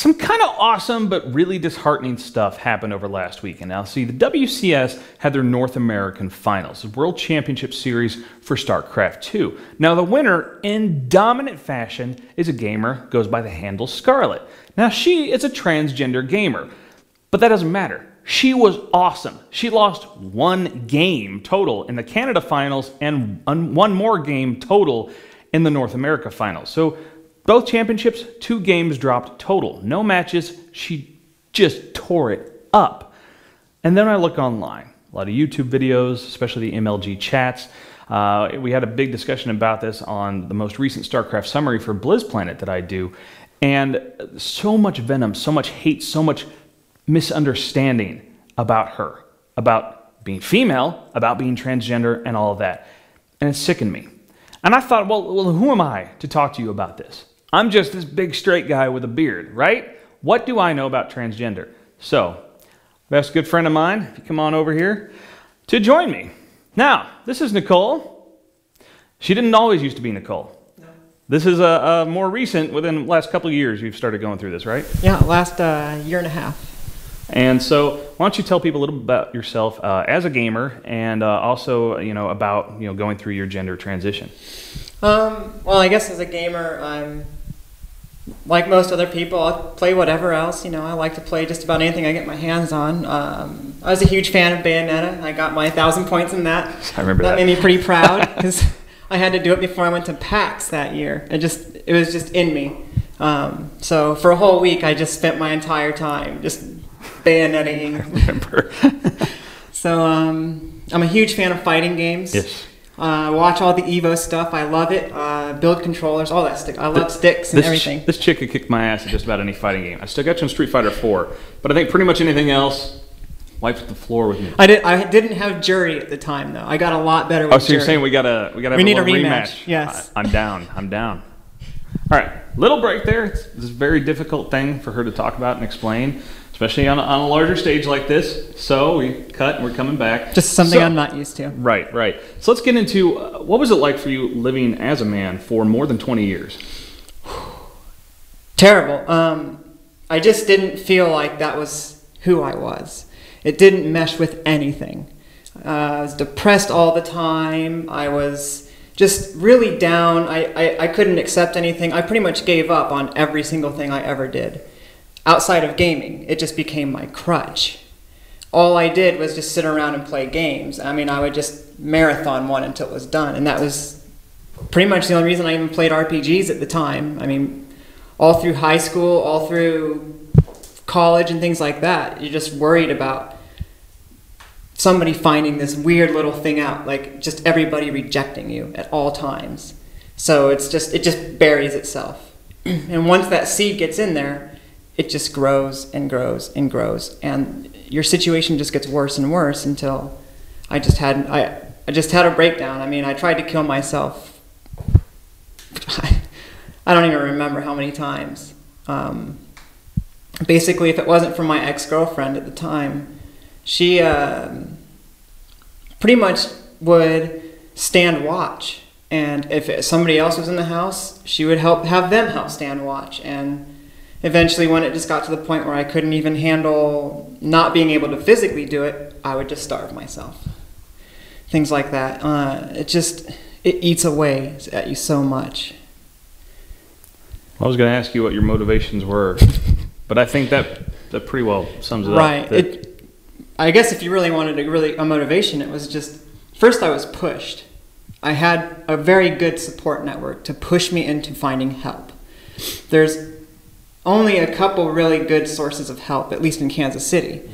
Some kind of awesome but really disheartening stuff happened over last week. And now, see, the WCS had their North American Finals, the World Championship Series for StarCraft 2. Now, the winner, in dominant fashion, is a gamer, goes by the handle Scarlett. Now, she is a transgender gamer, but that doesn't matter. She was awesome. She lost one game total in the Canada Finals and one more game total in the North America Finals. So, both championships, 2 games dropped total. No matches. She just tore it up. And then I look online. A lot of YouTube videos, especially the MLG chats. We had a big discussion about this on the most recent StarCraft summary for BlizzPlanet that I do. And so much venom, so much hate, so much misunderstanding about her. About being female, about being transgender, and all of that. And it sickened me. And I thought, well, who am I to talk to you about this? I'm just this big straight guy with a beard, right? What do I know about transgender? So, I've asked a good friend of mine, if you come on over here, to join me. Now, this is Nicole. She didn't always used to be Nicole. No. This is a more recent, within the last couple of years, you've started going through this, right? Yeah, last year and a half. And so, why don't you tell people a little bit about yourself as a gamer, and also, about going through your gender transition. Well, I guess as a gamer, I'm like most other people. I'll play whatever else. I like to play just about anything I get my hands on. I was a huge fan of Bayonetta. I got my 1,000 points in that. I remember that. That made me pretty proud because I had to do it before I went to PAX that year. It was just in me. So for a whole week, I just spent my entire time just Bayonetting. I remember. So I'm a huge fan of fighting games. Yes. Watch all the Evo stuff. I love it. Build controllers, all that stick. I love sticks and everything. This chick could kick my ass at just about any fighting game. I still got you in Street Fighter 4, but I think pretty much anything else wipes the floor with me. I didn't have jury at the time though. I got a lot better with jury. Oh, so you're saying we gotta have need a rematch? Yes. I'm down. I'm down. All right, little break there. It's a very difficult thing for her to talk about and explain, especially on a larger stage like this. So we cut and we're coming back. Just something I'm not used to. Right. So let's get into what was it like for you living as a man for more than 20 years? Terrible. I just didn't feel like that was who I was. It didn't mesh with anything. I was depressed all the time. I was just really down. I couldn't accept anything. I pretty much gave up on every single thing I ever did. Outside of gaming, it just became my crutch. All I did was just sit around and play games. I mean, I would just marathon one until it was done. And that was pretty much the only reason I even played RPGs at the time. I mean, all through high school, all through college and things like that, you're just worried about somebody finding this weird little thing out, like just everybody rejecting you at all times. So it just buries itself. And once that seed gets in there, it just grows and grows and grows, and your situation just gets worse and worse until I just had a breakdown. I mean, I tried to kill myself. I don't even remember how many times. Basically, if it wasn't for my ex-girlfriend at the time, she pretty much would stand watch, and if somebody else was in the house, she would have them help stand watch. And eventually, when it just got to the point where I couldn't even handle not being able to physically do it, I would just starve myself. Things like that. It eats away at you so much. I was going to ask you what your motivations were, but I think that pretty well sums it up. Right. I guess if you really wanted a motivation, it was just, first I was pushed. I had a very good support network to push me into finding help. There's only a couple really good sources of help, at least in Kansas City.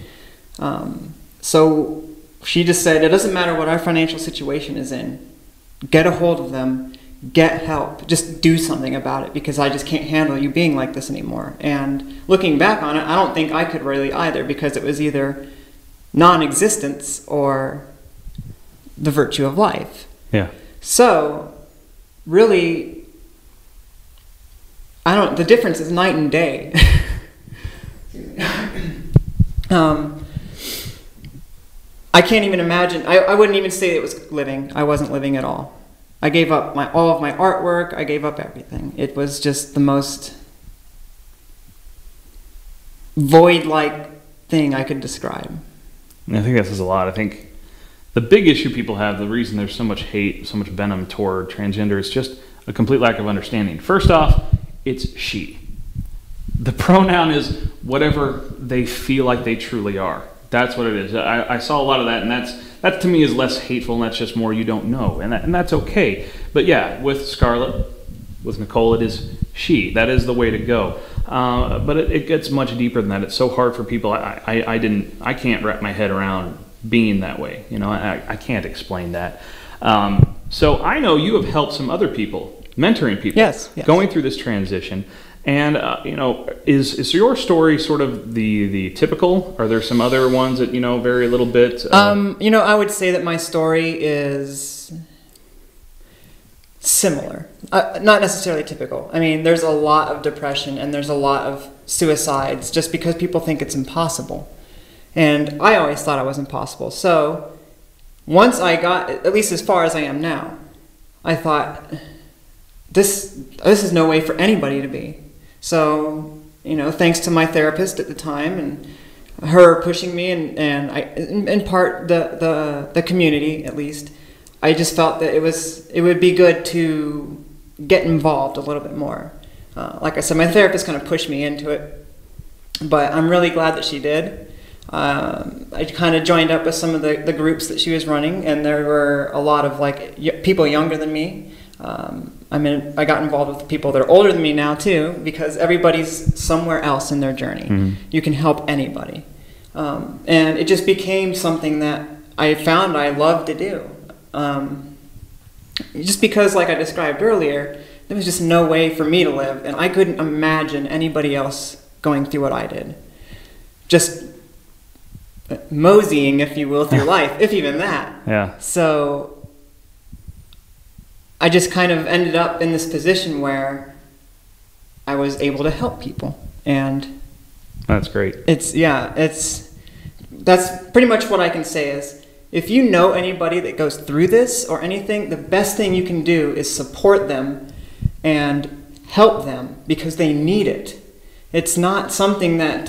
So she just said, it doesn't matter what our financial situation is in. Get a hold of them, get help, just do something about it, because I just can't handle you being like this anymore. And looking back on it, I don't think I could really either, because it was either non-existence or the virtue of life. Yeah. So really, the difference is night and day. I can't even imagine. I wouldn't even say it was living. I wasn't living at all. I gave up all of my artwork. I gave up everything. It was just the most void-like thing I could describe. I think that says a lot. I think the big issue people have, the reason there's so much hate, so much venom toward transgender, is just a complete lack of understanding. First off, it's she. The pronoun is whatever they feel like they truly are. That's what it is. I saw a lot of that, and that to me is less hateful, and that's just more you don't know, and that's okay. But yeah, with Scarlett, with Nicole, it is she. That is the way to go. But it gets much deeper than that. It's so hard for people. I can't wrap my head around being that way. You know, I can't explain that. So I know you have helped some other people, mentoring people, yes. going through this transition. And you know, is your story sort of the typical? Are there some other ones that vary a little bit? You know, I would say that my story is similar, not necessarily typical. I mean, there's a lot of depression and there's a lot of suicides just because people think it's impossible. And I always thought it was impossible. So once I got, at least as far as I am now, I thought, this is no way for anybody to be. So, thanks to my therapist at the time and her pushing me and I, in part the community at least, I just felt that it would be good to get involved a little bit more. Like I said, my therapist kind of pushed me into it, but I'm really glad that she did. I kind of joined up with some of the groups that she was running, and there were a lot of people younger than me. I got involved with people that are older than me now too, because everybody's somewhere else in their journey. Mm-hmm. You can help anybody. And it just became something that I found I love to do. Just because, like I described earlier, there was just no way for me to live, and I couldn't imagine anybody else going through what I did. Just moseying, if you will, through life, if even that. Yeah. So I just kind of ended up in this position where I was able to help people, and that's great. That's pretty much what I can say is, if you know anybody that goes through this or anything, the best thing you can do is support them and help them because they need it. It's not something that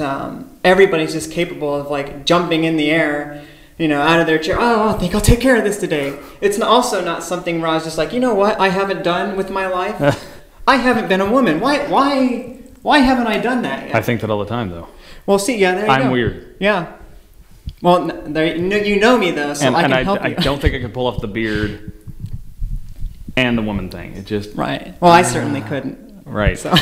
everybody's just capable of jumping in the air, out of their chair. Oh, I think I'll take care of this today. It's also not something where I was just like, you know what I haven't done with my life? I haven't been a woman. Why haven't I done that yet? I think that all the time, though. Well, see, yeah, there you go. I'm weird. Yeah. Well, you know me, though, so I can help you. I don't think I could pull off the beard and the woman thing. It just... Right. Well, I certainly couldn't. Right. So,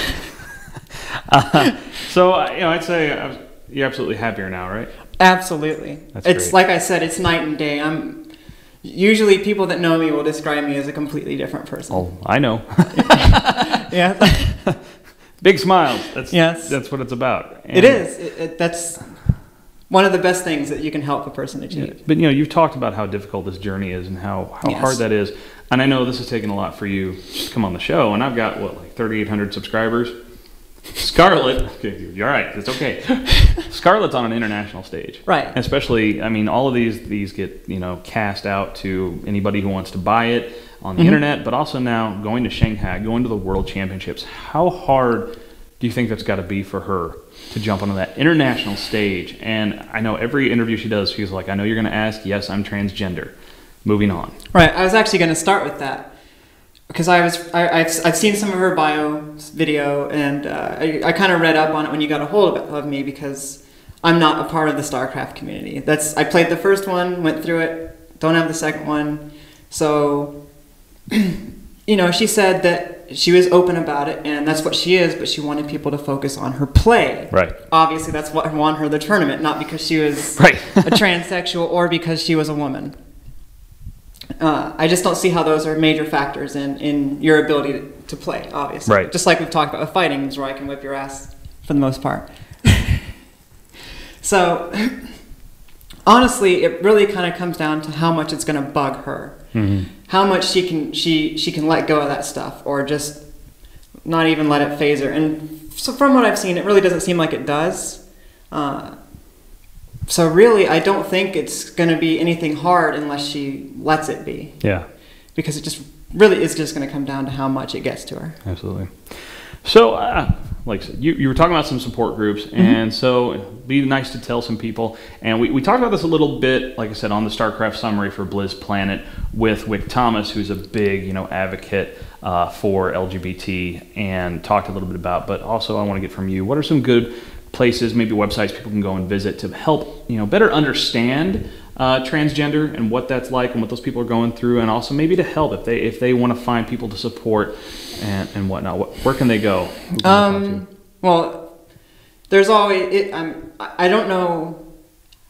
I'd say you're absolutely happier now, right? Absolutely. That's great. Like I said, it's night and day. Usually people that know me will describe me as a completely different person. Oh, I know. Yeah. Big smiles. Yes. That's what it's about. And it is. That's one of the best things that you can help a person achieve. Yeah. But you've talked about how difficult this journey is and how yes. hard that is. And I know this has taken a lot for you to come on the show. And I've got 3,800 subscribers. Scarlett, okay, you're all right. It's okay. Scarlett's on an international stage, right? And especially, I mean, all of these get cast out to anybody who wants to buy it on the internet, but also now going to Shanghai, going to the World Championships. How hard do you think that's got to be for her to jump onto that international stage? And I know every interview she does, she's like, "I know you're going to ask. Yes, I'm transgender." Moving on. Right. I was actually going to start with that. Because I've seen some of her bio video, and I kind of read up on it when you got a hold of me, because I'm not a part of the StarCraft community. I played the first one, went through it, don't have the second one. So, she said that she was open about it, and that's what she is, but she wanted people to focus on her play. Right. Obviously, that's what won her the tournament, not because she was a transsexual or because she was a woman. I just don't see how those are major factors in your ability to play, obviously. Right. Just like we've talked about with fighting, is where I can whip your ass for the most part. So, honestly, it really kind of comes down to how much it's going to bug her. Mm-hmm. How much she can let go of that stuff, or just not even let it phase her. And so from what I've seen, it really doesn't seem like it does. So really, I don't think it's going to be anything hard unless she lets it be. Yeah. Because it just really is just going to come down to how much it gets to her. Absolutely. So like I said, you were talking about some support groups, and so it'd be nice to tell some people. And we talked about this a little bit, like I said, on the StarCraft summary for Blizz Planet with Wick Thomas, who's a big advocate for LGBT, and talked a little bit about. But also, I want to get from you, what are some good places, maybe websites people can go and visit to help better understand transgender and what that's like and what those people are going through, and also maybe to help if they want to find people to support and whatnot. Where can they go? Who can they talk to? Well, there's always I don't know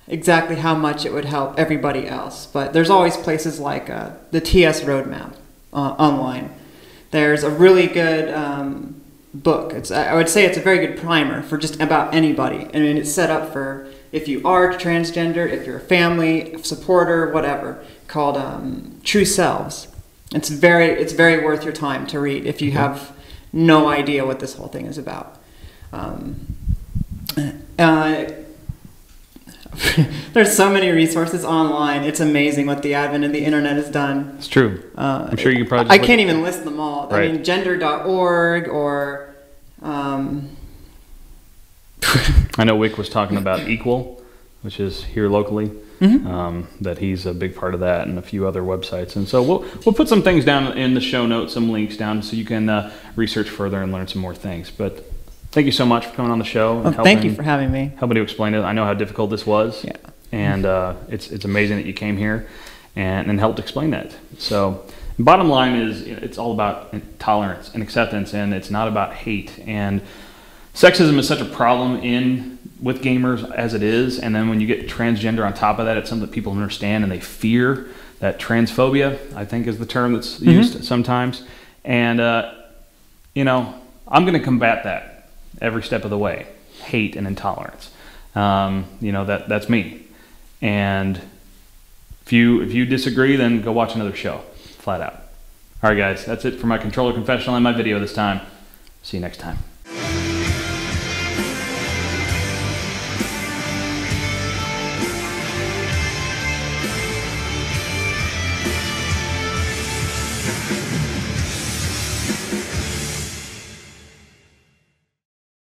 exactly how much it would help everybody else, but there's always places like the TS Roadmap online. There's a really good book. I would say it's a very good primer for just about anybody. I mean, it's set up for if you are transgender, if you're a family supporter, whatever, called True Selves. It's very worth your time to read if you have no idea what this whole thing is about. There's so many resources online. It's amazing what the advent of the internet has done. It's true. I'm sure you probably. I can't even list them all. Right. I mean, gender.org or. I know Wick was talking about Equal, which is here locally. That he's a big part of that, and a few other websites. And so we'll put some things down in the show notes, some links down, so you can research further and learn some more things. But thank you so much for coming on the show. And thank you for having me. Helping to explain it. I know how difficult this was. Yeah. And it's amazing that you came here and helped explain that. So bottom line is, it's all about tolerance and acceptance, and it's not about hate. And sexism is such a problem with gamers as it is, and then when you get transgender on top of that, it's something that people understand and they fear. That transphobia, I think, is the term that's used sometimes. And I'm going to combat that every step of the way. Hate and intolerance. That's me. And if you disagree, then go watch another show. Flat out. All right, guys, that's it for my controller confessional and my video this time. See you next time.